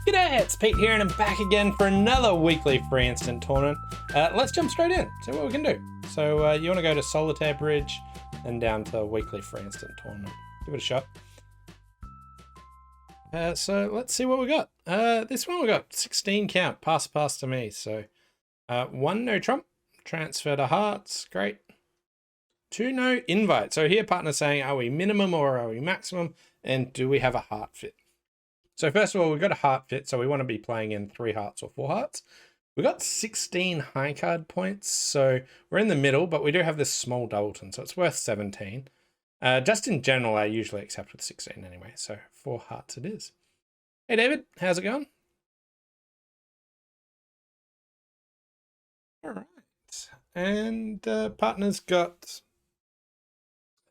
G'day, it's Pete here and I'm back again for another weekly free instant tournament. Let's jump straight in, see what we can do. So you want to go to Solitaire Bridge and down to weekly free instant tournament. Give it a shot. So let's see what we got. This one we got 16 count, pass to me. So 1 no trump, transfer to hearts, great. 2 no invite. So here partner's saying, are we minimum or are we maximum? And do we have a heart fit? So first of all, we've got a heart fit, so we want to be playing in 3 hearts or 4 hearts. We've got 16 high card points, so we're in the middle, but we do have this small doubleton, so it's worth 17. Just in general, I usually accept with 16 anyway, so 4 hearts it is. Hey David, how's it going? All right, and partner's got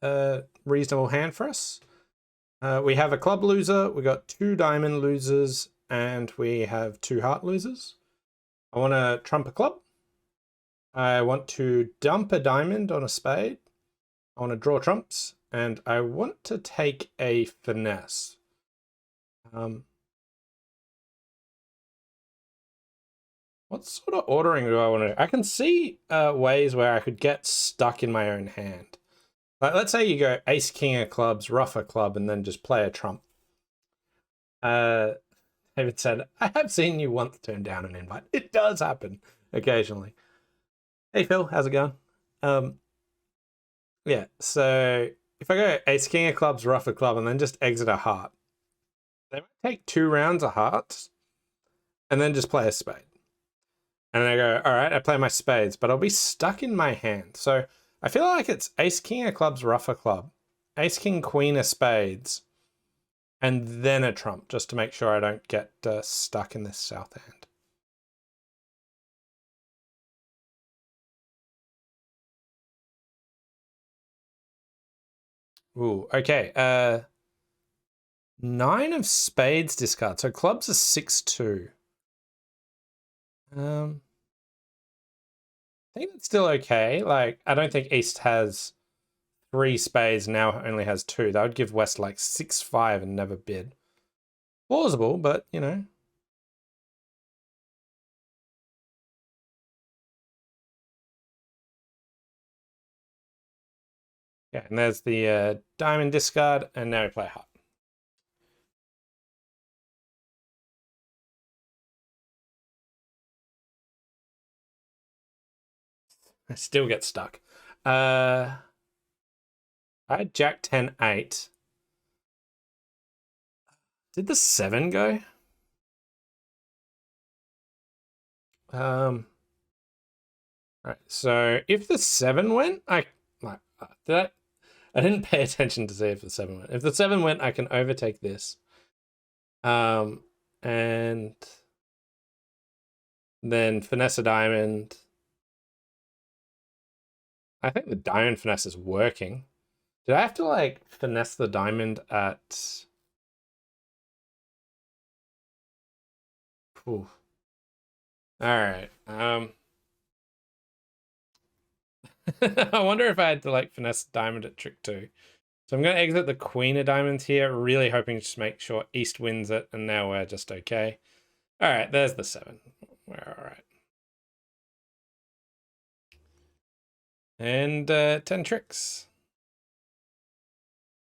a reasonable hand for us. We have a club loser, we got 2 diamond losers, and we have 2 heart losers. I want to trump a club. I want to dump a diamond on a spade. I want to draw trumps, and I want to take a finesse. What sort of ordering do I want to do? I can see ways where I could get stuck in my own hand. Like, let's say you go ace, king of clubs, ruff a club, and then just play a trump. David said, I have seen you once turn down an invite. It does happen occasionally. Hey Phil, how's it going? Yeah, so if I go ace, king of clubs, ruff a club, and then just exit a heart, they might take 2 rounds of hearts and then just play a spade. And I go, all right, I play my spades, but I'll be stuck in my hand. So I feel like it's ace, king of clubs, ruff a club, ace, king, queen of spades, and then a trump, just to make sure I don't get stuck in this south hand. Ooh, okay. 9 of spades discard. So clubs are 6-2. I think that's still okay. Like, I don't think East has 3 spades, now only has 2. That would give West like 6-5 and never bid. Plausible, but you know. Yeah, and there's the diamond discard, and now we play heart. I still get stuck. I had Jack 10-8. Did the 7 go? Right. So if the 7 went, I didn't pay attention to see if the 7 went. If the 7 went, I can overtake this. And then finesse a diamond. I think the diamond finesse is working. Did I have to like finesse the diamond at... Ooh. All right. I wonder if I had to like finesse diamond at trick 2. So I'm going to exit the queen of diamonds here, really hoping to just make sure East wins it, and now we're just okay. All right, there's the 7. We're all right. And 10 tricks.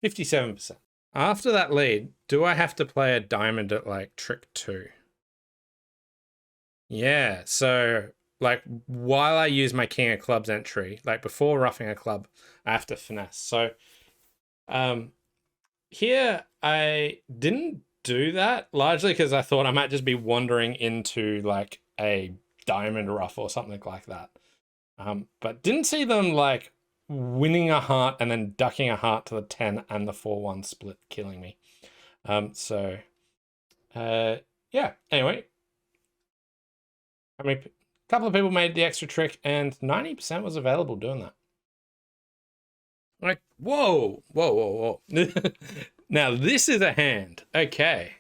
57%. After that lead, do I have to play a diamond at like trick 2? Yeah, so like while I use my king of clubs entry, like before roughing a club, I have to finesse. So here I didn't do that largely because I thought I might just be wandering into like a diamond ruff or something like that. But didn't see them like winning a heart and then ducking a heart to the 10 and the 4-1 split, killing me. Yeah, anyway. I mean, a couple of people made the extra trick and 90% was available doing that. Like, whoa. Now this is a hand. Okay.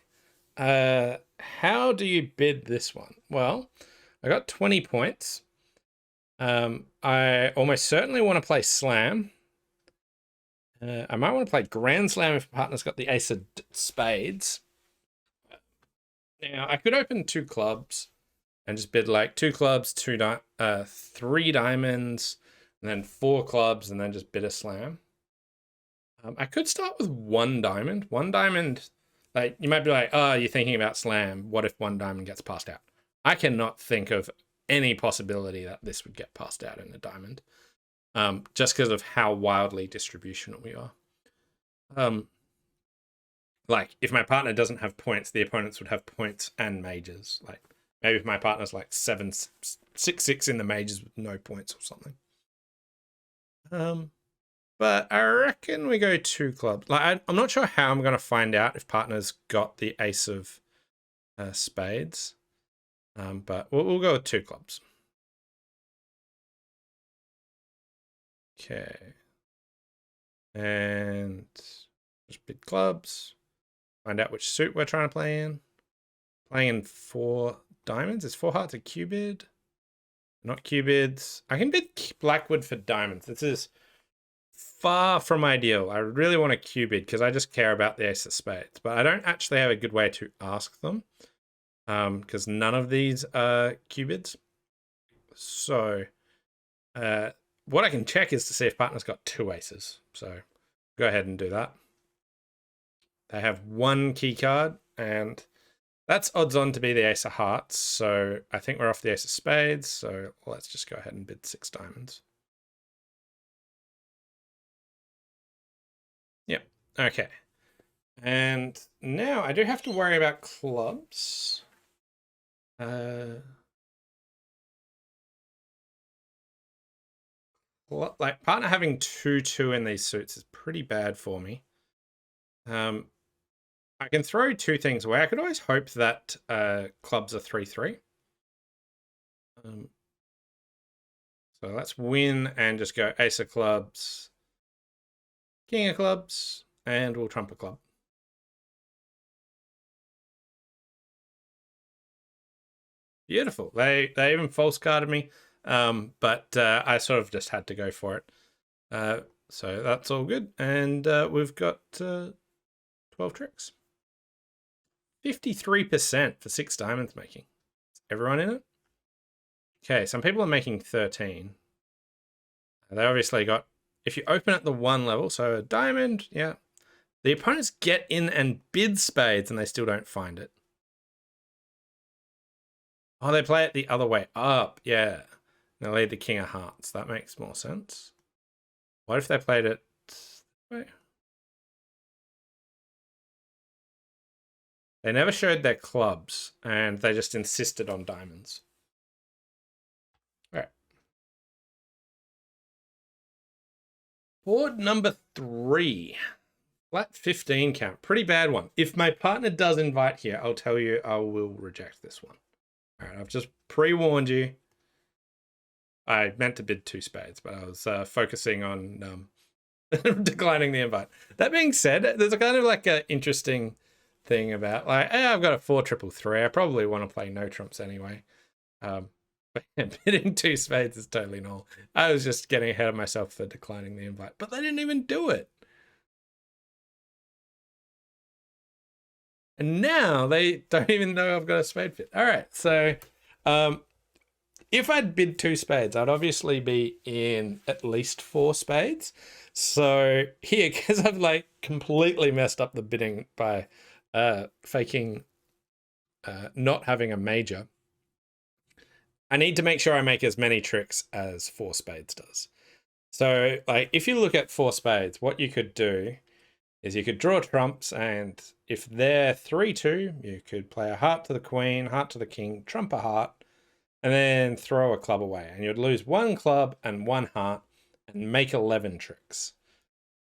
How do you bid this one? Well, I got 20 points. I almost certainly want to play slam. I might want to play grand slam if partner's got the ace of spades. Now, I could open 2 clubs and just bid like 2 clubs, 3 diamonds, and then 4 clubs, and then just bid a slam. I could start with 1 diamond. 1 diamond, like, you might be like, oh, you're thinking about slam. What if 1 diamond gets passed out? I cannot think of any possibility that this would get passed out in a diamond, just because of how wildly distributional we are. Like, if my partner doesn't have points, the opponents would have points and majors. Like, maybe if my partner's like 6-6 in the majors with no points or something. But I reckon we go 2 clubs. Like, I'm not sure how I'm going to find out if partner's got the ace of spades. But we'll go with 2 clubs. Okay. And just bid clubs. Find out which suit we're trying to play in. Playing in 4 diamonds. Is 4 hearts a Q-bid? Not Q-bids. I can bid Blackwood for diamonds. This is far from ideal. I really want a Q-bid because I just care about the ace of spades. But I don't actually have a good way to ask them, because none of these are Q-bids. So what I can check is to see if partner's got 2 aces. So go ahead and do that. They have 1 key card, and that's odds on to be the ace of hearts. So I think we're off the ace of spades. So let's just go ahead and bid 6 diamonds. Yep. Okay. And now I do have to worry about clubs. Like, partner having 2-2 in these suits is pretty bad for me. I can throw 2 things away. I could always hope that clubs are 3-3. So let's win and just go ace of clubs, king of clubs, and we'll trump a club. Beautiful. They even false carded me, but I sort of just had to go for it. So that's all good, and we've got 12 tricks. 53% for 6 diamonds making. Is everyone in it? Okay, some people are making 13. They obviously got, if you open at the 1 level, so a diamond, yeah. The opponents get in and bid spades and they still don't find it. Oh, they play it the other way up, yeah. They lead the king of hearts. That makes more sense. What if they played it? Wait. They never showed their clubs and they just insisted on diamonds. All right. Board number 3. Flat 15 count. Pretty bad one. If my partner does invite here, I'll tell you I will reject this one. All right, I've just pre-warned you. I meant to bid 2 spades, but I was focusing on declining the invite. That being said, there's a kind of like an interesting thing about, like, hey, I've got a 4-3-3. I probably want to play no trumps anyway. But bidding 2 spades is totally null. I was just getting ahead of myself for declining the invite, but they didn't even do it. And now they don't even know I've got a spade fit. All right, so if I'd bid 2 spades, I'd obviously be in at least 4 spades. So here, because I've like completely messed up the bidding by faking not having a major, I need to make sure I make as many tricks as 4 spades does. So like, if you look at 4 spades, what you could do is you could draw trumps, and if they're 3-2, you could play a heart to the queen, heart to the king, trump a heart, and then throw a club away. And you'd lose 1 club and 1 heart and make 11 tricks.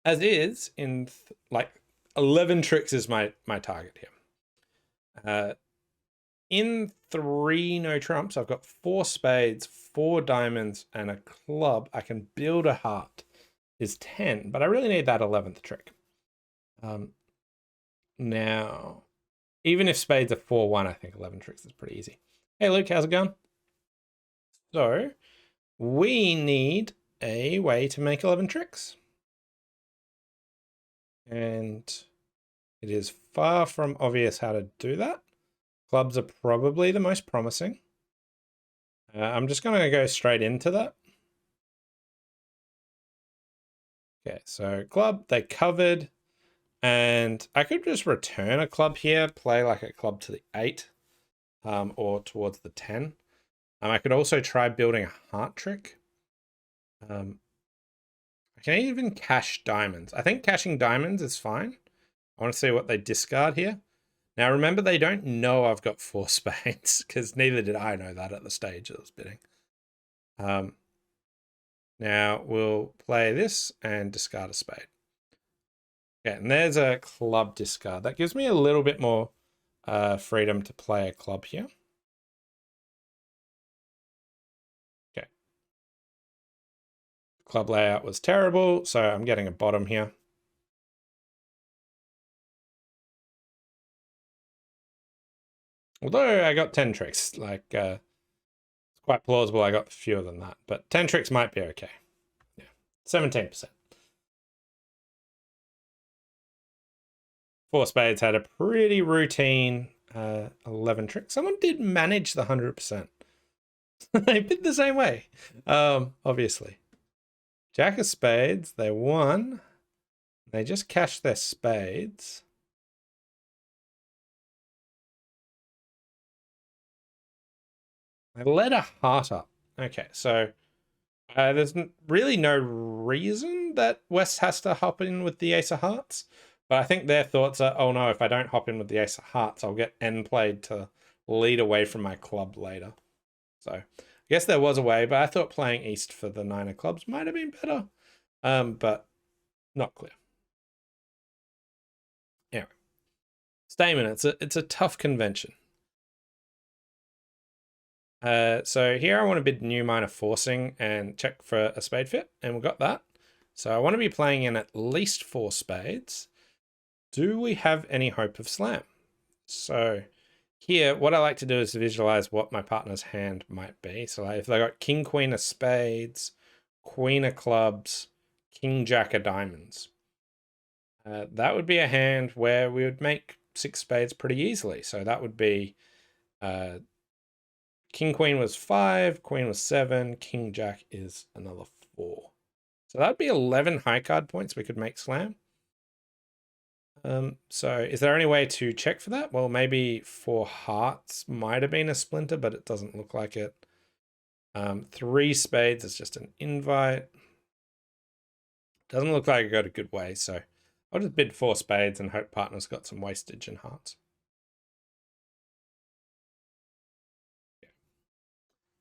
As is, in like 11 tricks is my target here. In 3 no trumps, I've got 4 spades, 4 diamonds, and a club. I can build a heart is 10, but I really need that 11th trick. Now, even if spades are 4-1, I think 11 tricks is pretty easy. Hey Luke, how's it going? So we need a way to make 11 tricks. And it is far from obvious how to do that. Clubs are probably the most promising. I'm just going to go straight into that. Okay, so club, they covered. And I could just return a club here, play like a club to the 8 or towards the 10. I could also try building a heart trick. I can even cash diamonds. I think cashing diamonds is fine. I want to see what they discard here. Now, remember, they don't know I've got 4 spades, because neither did I know that at the stage I was bidding. Now, we'll play this and discard a spade. Okay, and there's a club discard. That gives me a little bit more freedom to play a club here. Okay. Club layout was terrible, so I'm getting a bottom here. Although I got 10 tricks, like, it's quite plausible I got fewer than that, but 10 tricks might be okay. Yeah, 17%. 4 spades had a pretty routine 11 tricks. Someone did manage the 100%. They bid the same way, obviously. Jack of spades, they won. They just cashed their spades. I let a heart up. Okay, so there's really no reason that West has to hop in with the ace of hearts. But I think their thoughts are, oh no, if I don't hop in with the ace of hearts, I'll get end played to lead away from my club later. So I guess there was a way, but I thought playing east for the 9 of clubs might have been better. But not clear. Anyway, Stayman, it's a tough convention. So here I want to bid new minor forcing and check for a spade fit, and we got that. So I want to be playing in at least 4 spades. Do we have any hope of slam? So here, what I like to do is visualize what my partner's hand might be. So like if they got king, queen of spades, queen of clubs, king, jack of diamonds, that would be a hand where we would make 6 spades pretty easily. So that would be king, queen was 5, queen was 7, king, jack is another 4. So that'd be 11 high card points we could make slam. So is there any way to check for that? Well, maybe 4 hearts might have been a splinter, but it doesn't look like it. 3 spades is just an invite. Doesn't look like it got a good way, so I'll just bid 4 spades and hope partner's got some wastage in hearts.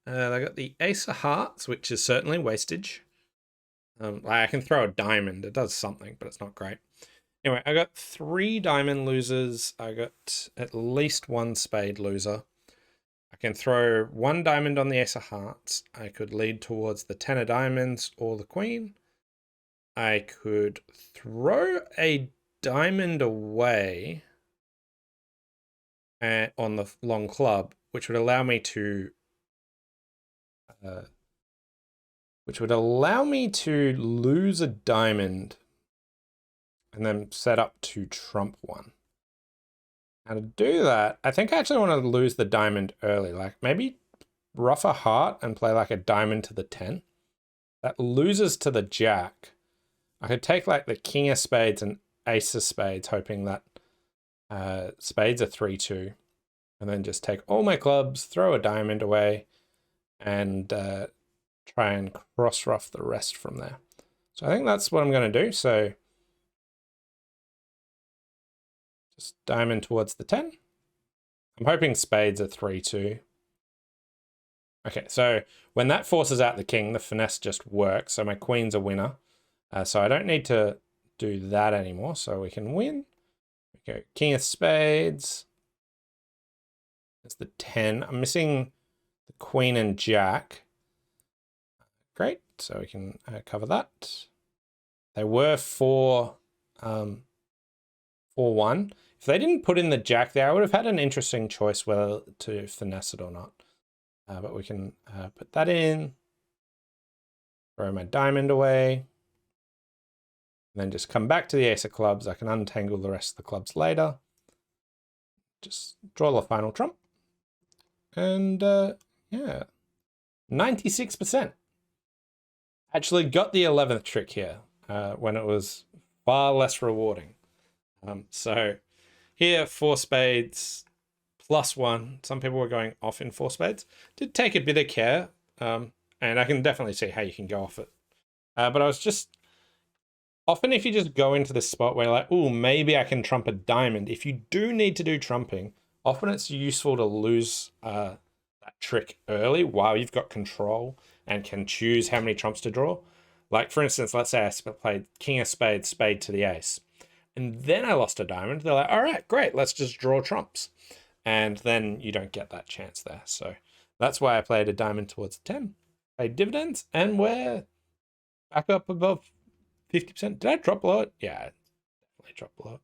I got the ace of hearts, which is certainly wastage. I can throw a diamond. It does something, but it's not great. Anyway, I got 3 diamond losers. I got at least 1 spade loser. I can throw 1 diamond on the ace of hearts. I could lead towards the 10 of diamonds or the queen. I could throw a diamond away on the long club, which would allow me to lose a diamond and then set up to trump 1. Now to do that, I think I actually want to lose the diamond early, like maybe ruff a heart and play like a diamond to the 10. That loses to the jack. I could take like the king of spades and ace of spades, hoping that spades are 3-2, and then just take all my clubs, throw a diamond away, and try and cross ruff the rest from there. So I think that's what I'm going to do. So just diamond towards the 10. I'm hoping spades are 3-2. Okay, so when that forces out the king, the finesse just works. So my queen's a winner. So I don't need to do that anymore. So we can win. We go king of spades. That's the 10. I'm missing the queen and jack. Great. So we can cover that. They were 4-1. If they didn't put in the jack there, I would have had an interesting choice whether to finesse it or not. But we can put that in. Throw my diamond away. And then just come back to the ace of clubs. I can untangle the rest of the clubs later. Just draw the final trump. And yeah, 96%. Actually got the 11th trick here when it was far less rewarding. So here, 4 spades +1. Some people were going off in 4 spades. Did take a bit of care, and I can definitely see how you can go off it. But I was just... Often if you just go into this spot where like, oh, maybe I can trump a diamond. If you do need to do trumping, often it's useful to lose that trick early while you've got control and can choose how many trumps to draw. Like for instance, let's say I played king of spades, spade to the ace, and then I lost a diamond. They're like, all right, great, let's just draw trumps. And then you don't get that chance there. So that's why I played a diamond towards 10, paid dividends, and we're back up above 50%. Did I drop below it? Yeah, I definitely dropped below it.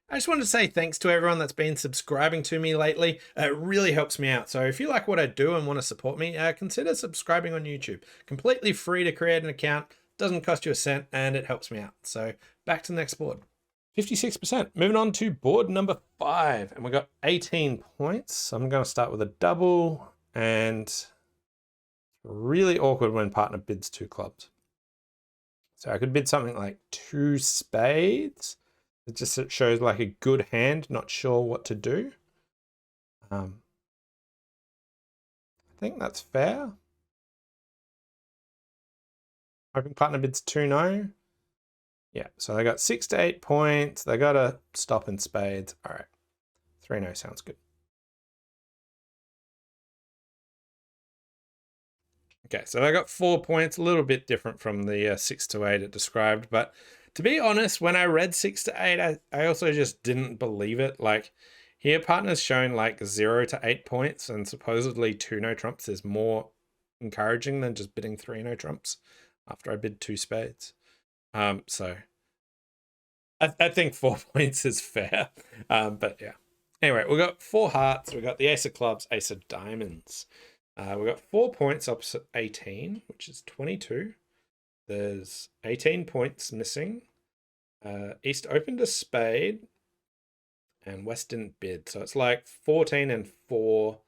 I just wanted to say thanks to everyone that's been subscribing to me lately. It really helps me out. So if you like what I do and want to support me, consider subscribing on YouTube. Completely free to create an account, doesn't cost you a cent, and it helps me out. So back to the next board. 56%. Moving on to board number 5. And we got 18 points. I'm going to start with a double, and it's really awkward when partner bids 2 clubs. So I could bid something like 2 spades. It just shows like a good hand, not sure what to do. I think that's fair. Hoping partner bids 2 no. Yeah, so they got 6 to 8 points. They got a stop in spades. All right, 3 no sounds good. Okay, so I got 4 points, a little bit different from the 6 to 8 it described. But to be honest, when I read 6 to 8, I also just didn't believe it. Like here, partner's shown like 0 to 8 points, and supposedly 2 no trumps is more encouraging than just bidding 3 no trumps after I bid 2 spades. So I think 4 points is fair. But yeah. Anyway, we got 4 hearts. We got the ace of clubs, ace of diamonds. We got 4 points opposite 18, which is 22. There's 18 points missing. East opened a spade, and West didn't bid. So it's like 14 and 4,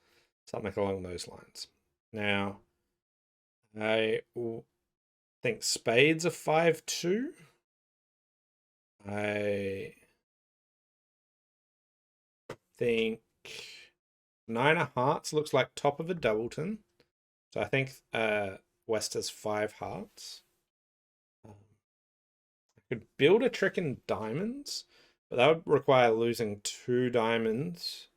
something along those lines. Now, I think spades are 5-2. I think 9 of hearts looks like top of a doubleton. So I think West has 5 hearts. I could build a trick in diamonds, but that would require losing 2 diamonds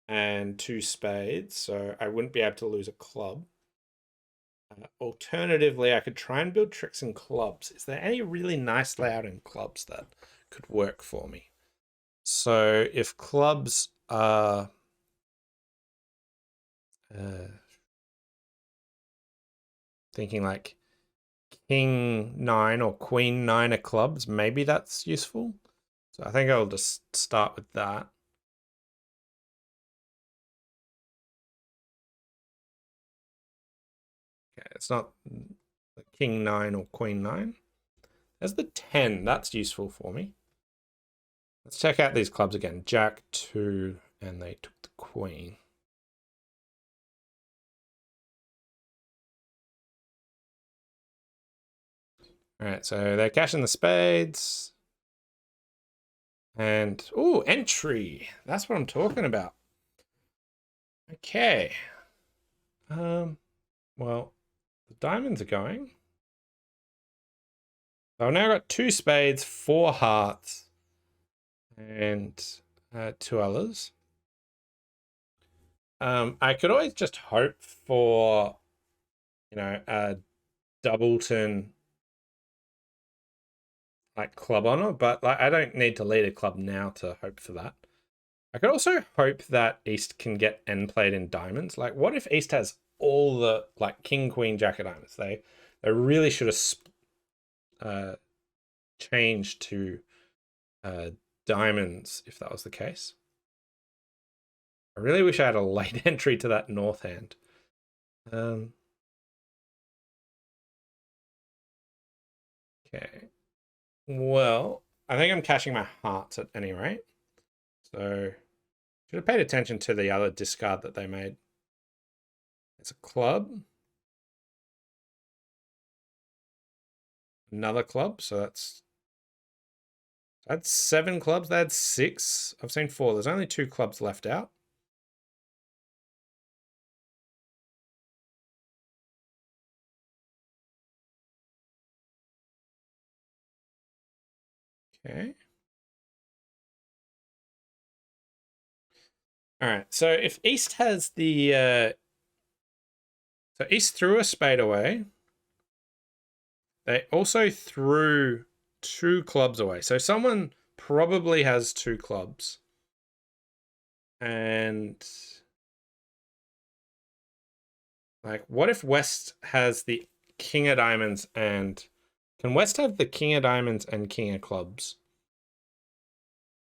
and 2 spades. So I wouldn't be able to lose a club. Alternatively, I could try and build tricks in clubs. Is there any really nice layout in clubs that could work for me? So if clubs are thinking like king 9 or queen 9 of clubs, maybe that's useful. So I think I'll just start with that. Okay, it's not king 9 or queen 9. There's the 10. That's useful for me. Let's check out these clubs again. Jack 2, and they took the queen. All right, so they're cashing the spades. And, oh, entry. That's what I'm talking about. Okay. Well, the diamonds are going. So I've now got 2 spades, 4 hearts, and 2 others. I could always just hope for, a doubleton like club honor, but like I don't need to lead a club now to hope for that. I could also hope that East can get end played in diamonds. Like, what if East has all the like king, queen, jack of diamonds? They really should have changed to diamonds if that was the case. I really wish I had a late entry to that north hand. Okay. Well, I think I'm cashing my hearts at any rate. So should have paid attention to the other discard that they made. It's a club. Another club, so that's 7 clubs. That's 6. I've seen 4. There's only 2 clubs left out. Okay. All right. So if East has the so East threw a spade away. They also threw 2 clubs away. So someone probably has 2 clubs. And like, what if West has the king of diamonds and can West have the king of diamonds and king of clubs?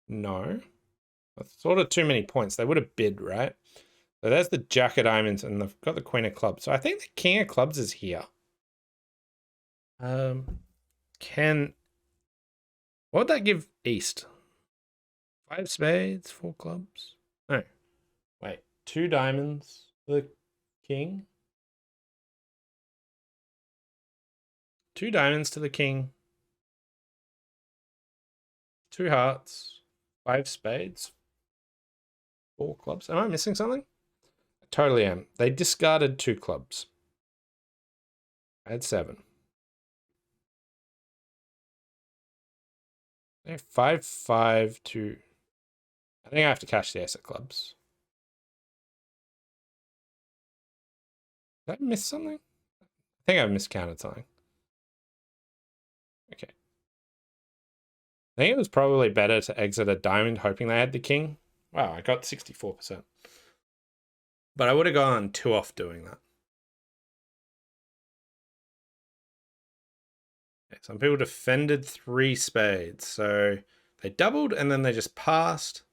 No. That's sort of too many points. They would have bid, right? So there's the jack of diamonds and they've got the queen of clubs. So I think the king of clubs is here. Can what would that give East? 5 spades, 4 clubs. No, wait, 2 diamonds for the king. 2 diamonds to the king. 2 hearts, 5 spades, 4 clubs. Am I missing something? I totally am. They discarded 2 clubs. I had 7. 5, 5, 2. I think I have to cash the ace of clubs. Did I miss something? I think I've miscounted something. Okay. I think it was probably better to exit a diamond hoping they had the king. Wow, I got 64%. But I would have gone 2 off doing that. Okay, some people defended 3 spades. So they doubled and then they just passed.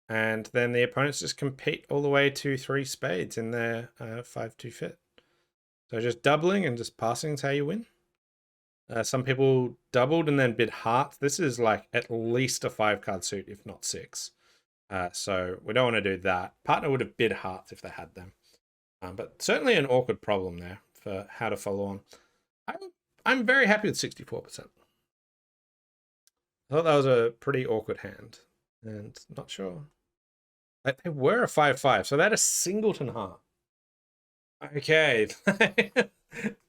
And then the opponents just compete all the way to 3 spades in their 5-2 fit. So just doubling and just passing is how you win. Some people doubled and then bid hearts. This is like at least a 5-card suit, if not 6. So we don't want to do that. Partner would have bid hearts if they had them. But certainly an awkward problem there for how to follow on. I'm very happy with 64%. I thought that was a pretty awkward hand. And not sure. Like they were a 5-5, so they had a singleton heart. Okay.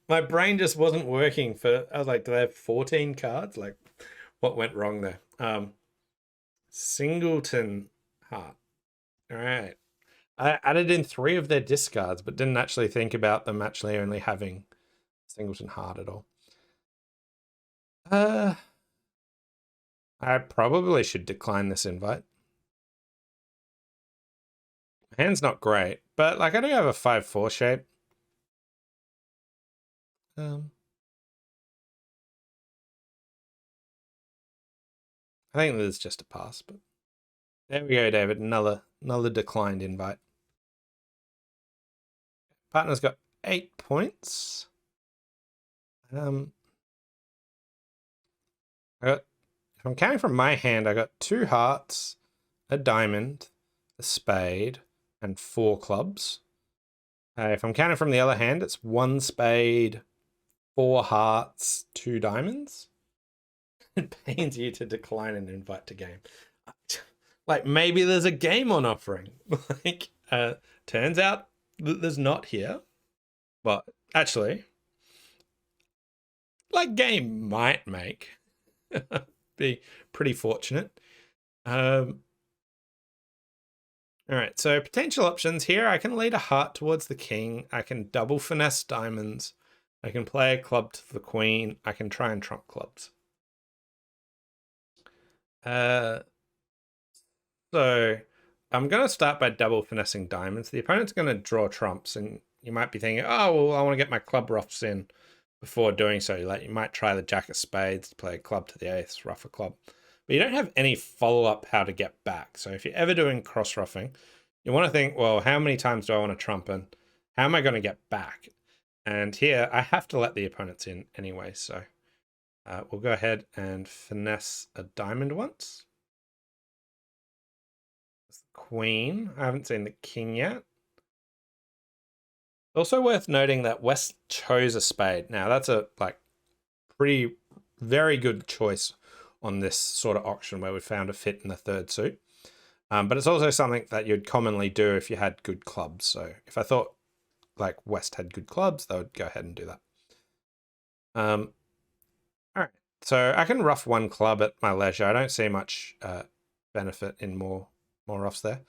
My brain just wasn't working for, I was like, do they have 14 cards? Like, what went wrong there? Singleton heart. All right. I added in 3 of their discards, but didn't actually think about them actually only having singleton heart at all. I probably should decline this invite. Hand's not great, but like I do have a 5-4 shape. I think this is just a pass, but there we go, David. Another declined invite. Partner's got 8 points. I got, if I'm counting from my hand, I got 2 hearts, a diamond, a spade, and 4 clubs. If I'm counting from the other hand, it's 1 spade, 4 hearts, 2 diamonds. It pains you to decline an invite to game. Like maybe there's a game on offering. Like turns out that there's not here. But actually, like game might make. Be pretty fortunate. All right, so potential options here. I can lead a heart towards the king. I can double finesse diamonds. I can play a club to the queen. I can try and trump clubs. So I'm going to start by double finessing diamonds. The opponent's going to draw trumps, and you might be thinking, oh, well, I want to get my club ruffs in before doing so. Like you might try the jack of spades to play a club to the ace, ruff a club. But you don't have any follow-up how to get back. So if you're ever doing cross-ruffing, you want to think, well, how many times do I want to trump and how am I going to get back? And here, I have to let the opponents in anyway. So we'll go ahead and finesse a diamond once. Queen. I haven't seen the king yet. Also worth noting that West chose a spade. Now that's a very good choice on this sort of auction where we found a fit in the third suit. But it's also something that you'd commonly do if you had good clubs. So if I thought like West had good clubs, they would go ahead and do that. All right. So I can rough one club at my leisure. I don't see much benefit in more roughs there.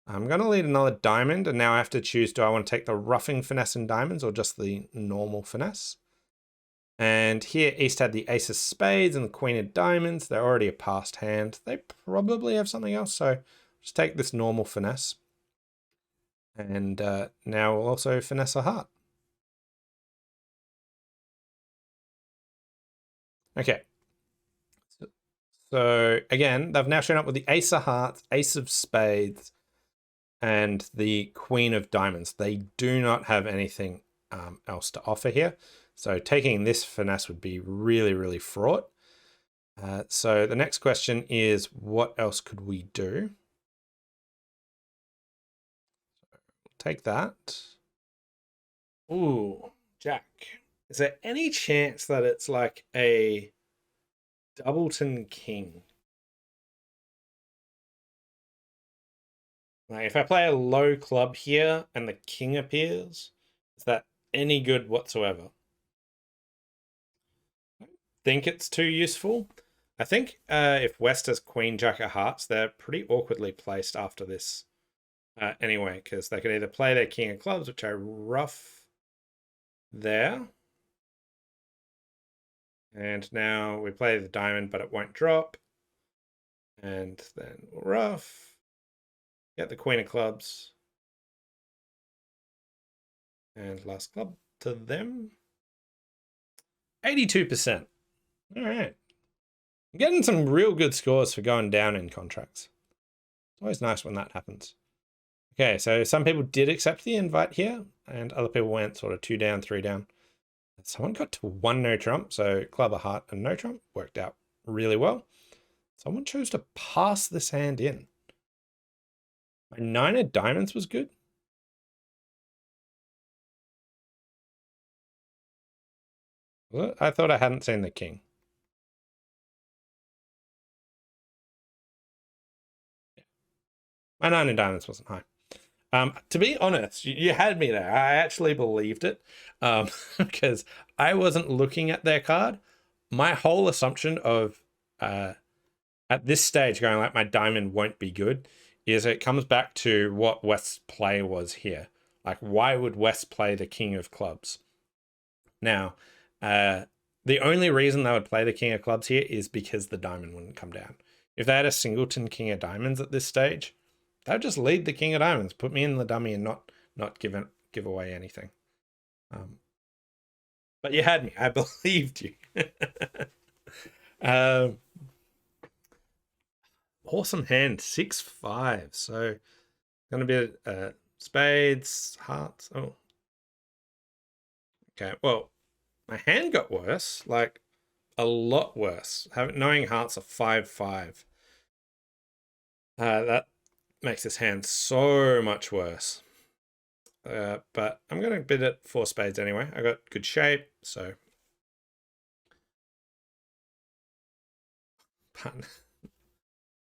I'm going to lead another diamond, and now I have to choose, do I want to take the roughing finesse and diamonds or just the normal finesse? And here East had the ace of spades and the queen of diamonds. They're already a passed hand. They probably have something else, so just take this normal finesse. And now we'll also finesse a heart. Okay. So again, they've now shown up with the ace of hearts, ace of spades, and the queen of diamonds. They do not have anything else to offer here. So taking this finesse would be really, really fraught. So the next question is, what else could we do? Take that. Ooh, Jack. Is there any chance that it's like a Doubleton King? Like if I play a low club here and the king appears, is that any good whatsoever? I don't think it's too useful. I think if West has Queen Jack of Hearts, they're pretty awkwardly placed after this anyway, because they could either play their King of Clubs, which I rough there. And now we play the diamond, but it won't drop. And then we'll rough. Get the Queen of Clubs. And last club to them. 82%. All right. I'm getting some real good scores for going down in contracts. It's always nice when that happens. Okay, so some people did accept the invite here, and other people went sort of 2 down, 3 down. Someone got to 1 no trump, so club, a heart, and no trump worked out really well. Someone chose to pass this hand in. My 9 of diamonds was good. I thought I hadn't seen the king. My 9 of diamonds wasn't high. To be honest, you had me there. I actually believed it because I wasn't looking at their card. My whole assumption of at this stage going like my diamond won't be good is it comes back to what West's play was here. Like, why would West play the king of clubs? Now, the only reason they would play the king of clubs here is because the diamond wouldn't come down. If they had a singleton king of diamonds at this stage, they'd just lead the king of diamonds, put me in the dummy, and not give away anything. But you had me. I believed you. Awesome hand, 6-5. So gonna be spades, hearts. Oh, okay. Well, my hand got worse, like a lot worse. Knowing hearts are 5-5. That makes this hand so much worse. But I'm going to bid it 4 spades anyway. I got good shape, so. Partner.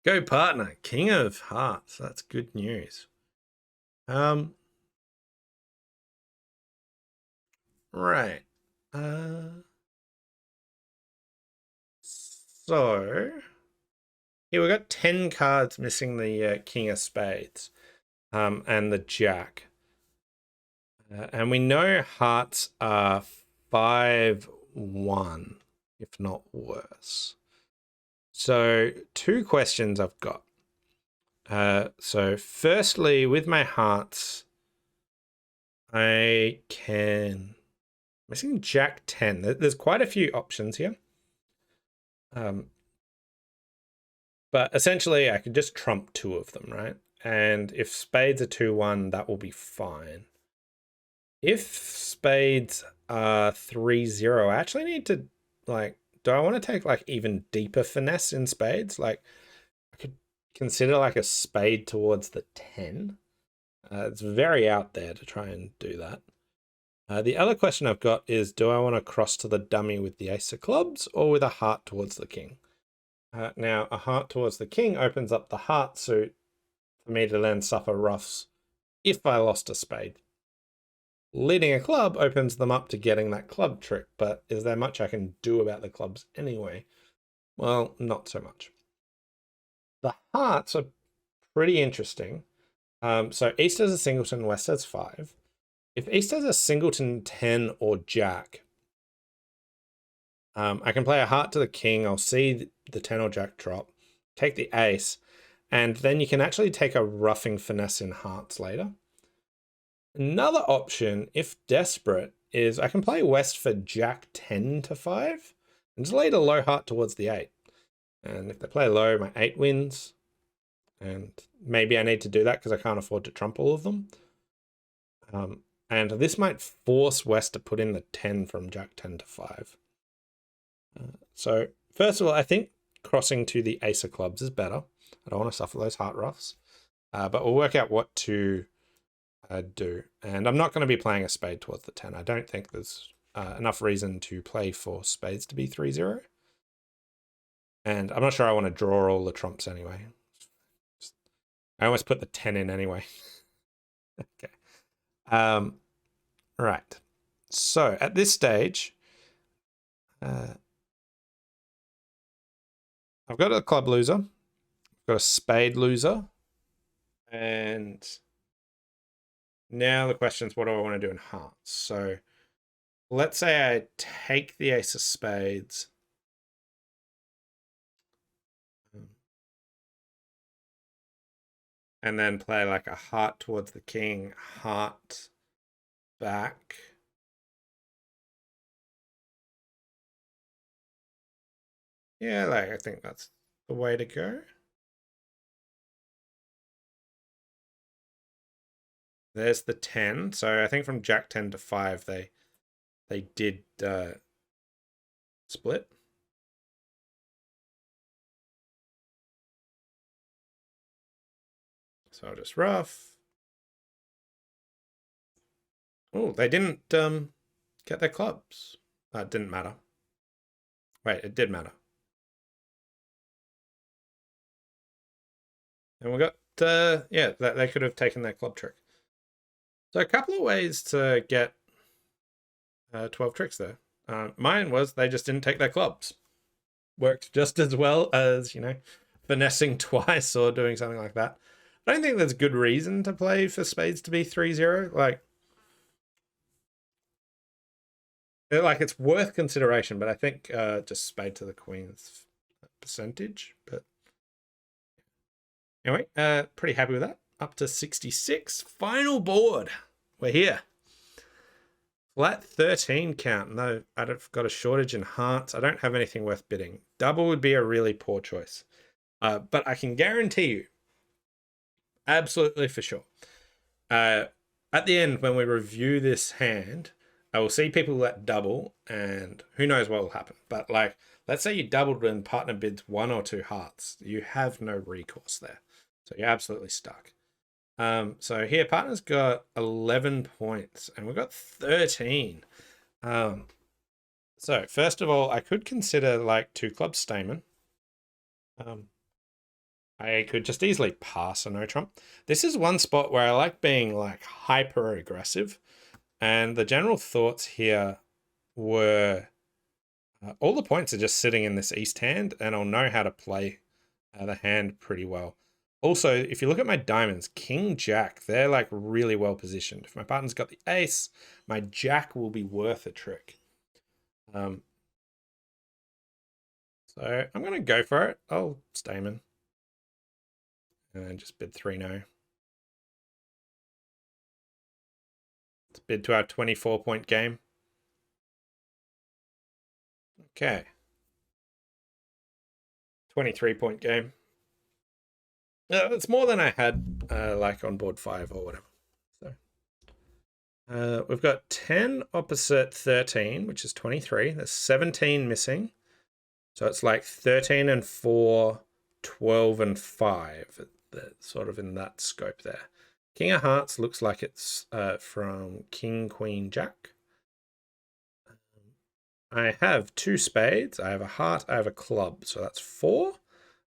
Go partner, king of hearts. That's good news. Right. So here we got 10 cards missing the king of spades and the jack. And we know hearts are 5-1, if not worse. So 2 questions I've got. So firstly, with my hearts, I can... missing jack 10. There's quite a few options here. But essentially, I could just trump 2 of them, right? And if spades are 2-1, that will be fine. If spades are 3-0, I actually need to, like, do I want to take, like, even deeper finesse in spades? Like, I could consider, like, a spade towards the 10. It's very out there to try and do that. The other question I've got is, do I want to cross to the dummy with the ace of clubs or with a heart towards the king? Now, a heart towards the king opens up the heart suit for me to then suffer ruffs if I lost a spade. Leading a club opens them up to getting that club trick, but is there much I can do about the clubs anyway? Well, not so much. The hearts are pretty interesting. So East has a singleton, West has 5. If East has a singleton, 10, or jack, I can play a heart to the king. I'll see the 10 or jack drop, take the ace, and then you can actually take a roughing finesse in hearts later. Another option, if desperate, is I can play West for jack 10 to 5 and just lead a low heart towards the 8. And if they play low, my 8 wins. And maybe I need to do that because I can't afford to trump all of them. And this might force West to put in the 10 from jack 10 to 5. So first of all, I think crossing to the ace of clubs is better. I don't want to suffer those heart roughs. But we'll work out what to do. And I'm not going to be playing a spade towards the 10. I don't think there's enough reason to play for spades to be 3-0. And I'm not sure I want to draw all the trumps anyway. I almost put the 10 in anyway. Okay. Right. So at this stage, I've got a club loser, I've got a spade loser, and now the question is, what do I want to do in hearts? So let's say I take the ace of spades. And then play like a heart towards the king, heart back. Yeah, like I think that's the way to go. There's the 10. So I think from jack 10 to 5, they did split. So I'll just rough. Oh, they didn't get their clubs. It didn't matter. Wait, it did matter. And we got, yeah, they could have taken their club trick. So a couple of ways to get 12 tricks there. Mine was they just didn't take their clubs. Worked just as well as, you know, finessing twice or doing something like that. I don't think there's good reason to play for spades to be 3-0. Like it's worth consideration, but I think just spade to the queen's percentage. But anyway, pretty happy with that. Up to 66. Final board. We're here. Flat 13 count. No, I've got a shortage in hearts. I don't have anything worth bidding. Double would be a really poor choice. But I can guarantee you, absolutely for sure, at the end when we review this hand, I will see people that double, and who knows what will happen. But like, let's say you doubled when partner bids 1 or 2 hearts. You have no recourse there. So you're absolutely stuck. So here, partner's got 11 points, and we've got 13. So first of all, I could consider like 2 clubs Stayman. I could just easily pass a no trump. This is one spot where I like being like hyper aggressive, and the general thoughts here were all the points are just sitting in this east hand, and I'll know how to play the hand pretty well. Also, if you look at my diamonds, king, jack, they're like really well positioned. If my partner's got the ace, my jack will be worth a trick. So I'm going to go for it. Oh, Stayman. And just bid 3 no. Let's bid to our 24-point game. Okay. 23-point game. It's more than I had like on board 5 or whatever. So we've got 10 opposite 13, which is 23. There's 17 missing. So it's like 13 and 4, 12 and 5. Sort of in that scope there. King of Hearts looks like it's from King, Queen, Jack. I have 2 spades, I have a heart, I have a club, so that's 4.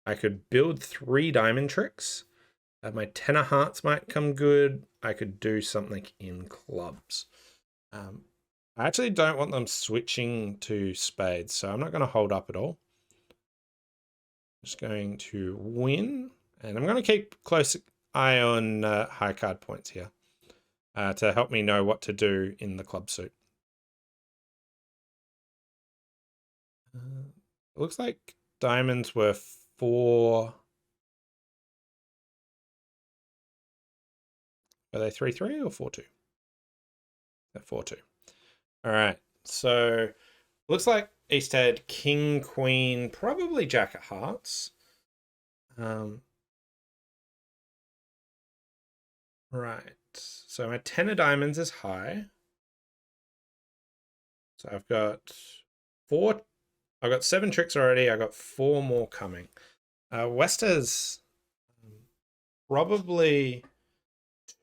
I could build 3 diamond tricks. My 10 of hearts might come good. I could do something in clubs. I actually don't want them switching to spades, so I'm not going to hold up at all. I'm just going to win, and I'm going to keep close eye on high card points here to help me know what to do in the club suit. It looks like diamonds were 4. Are they 3-3 or 4-2? They're 4-2. All right, so looks like East had king, queen, probably jack of hearts. Right, so my 10 of diamonds is high. So I've got 4. I've got 7 tricks already. I've got 4 more coming. West has probably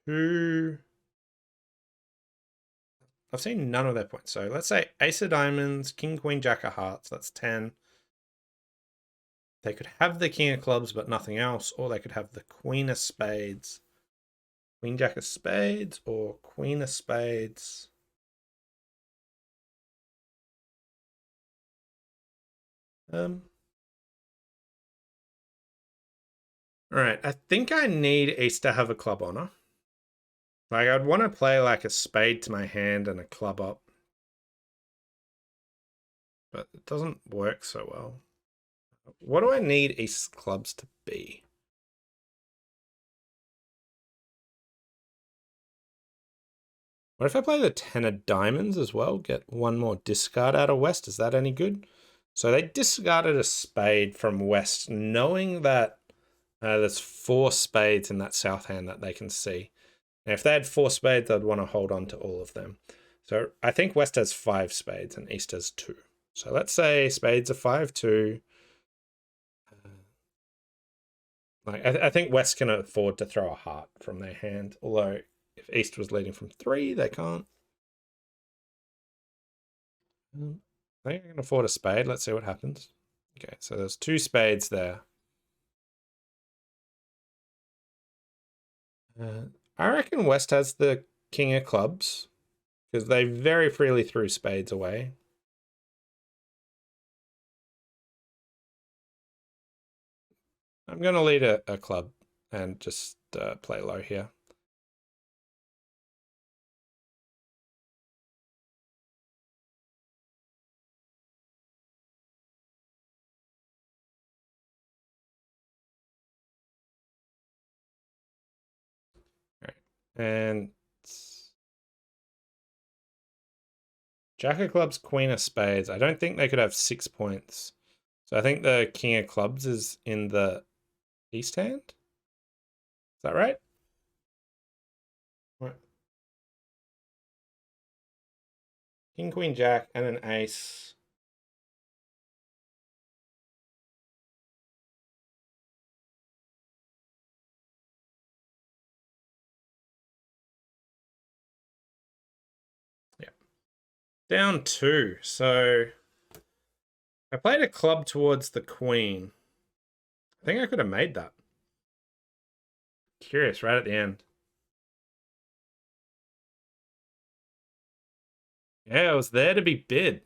2. I've seen none of their points. So let's say ace of diamonds, king, queen, jack of hearts. That's 10. They could have the king of clubs, but nothing else. Or they could have the queen of spades, queen, jack of spades, or queen of spades. All right, I think I need ace to have a club honor. Like, I'd want to play like a spade to my hand and a club up. But it doesn't work so well. What do I need ace clubs to be? What if I play the 10 of diamonds as well? Get 1 more discard out of West. Is that any good? So they discarded a spade from West, knowing that there's 4 spades in that south hand that they can see. Now, if they had 4 spades, I'd want to hold on to all of them. So I think West has 5 spades and East has 2. So let's say spades are 5-2. Like I think West can afford to throw a heart from their hand, although if East was leading from 3, they can't. I think I can afford a spade. Let's see what happens. Okay, so there's 2 spades there. I reckon West has the king of clubs because they very freely threw spades away. I'm going to lead a club and just play low here. All right. And jack of clubs, queen of spades. I don't think they could have 6 points. So I think the king of clubs is in the east hand. Is that right? Right. King, queen, jack, and an ace. Yeah. Down 2. So I played a club towards the queen. I think I could have made that. Curious, right at the end. Yeah, it was there to be bid.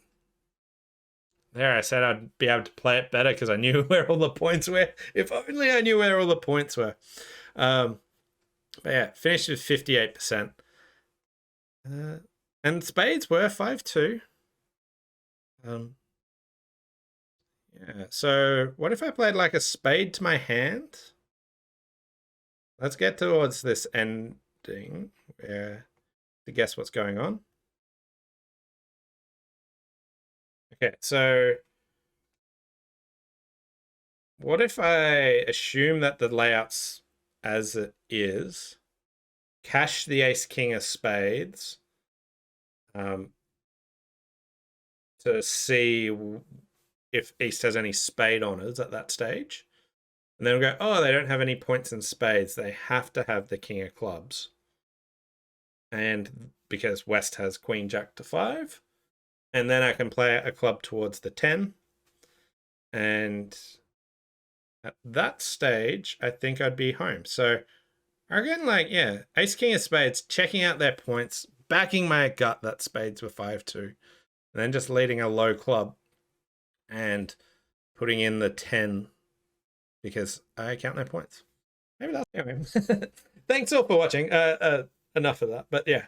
There, I said I'd be able to play it better because I knew where all the points were. If only I knew where all the points were. But yeah, finished with 58%. And spades were 5-2. Yeah, so what if I played like a spade to my hand? Let's get towards this ending where to guess what's going on. Okay, so what if I assume that the layout's as it is, cash the ace king of spades to see if East has any spade honors at that stage. And then we'll go, oh, they don't have any points in spades. They have to have the king of clubs. And because West has queen jack to 5. and then I can play a club towards the 10. And at that stage, I think I'd be home. So I reckon, like, yeah, ace, king of spades, checking out their points, backing my gut that spades were 5-2, and then just leading a low club and putting in the 10 because I count their points. Maybe that's anyway. Thanks all for watching. Enough of that, but yeah.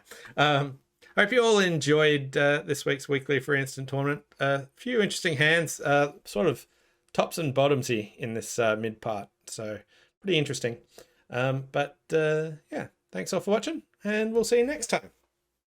Hope you all enjoyed this week's weekly free instant tournament. A few interesting hands, sort of tops and bottomsy in this mid part, so pretty interesting. But yeah, thanks all for watching, and we'll see you next time.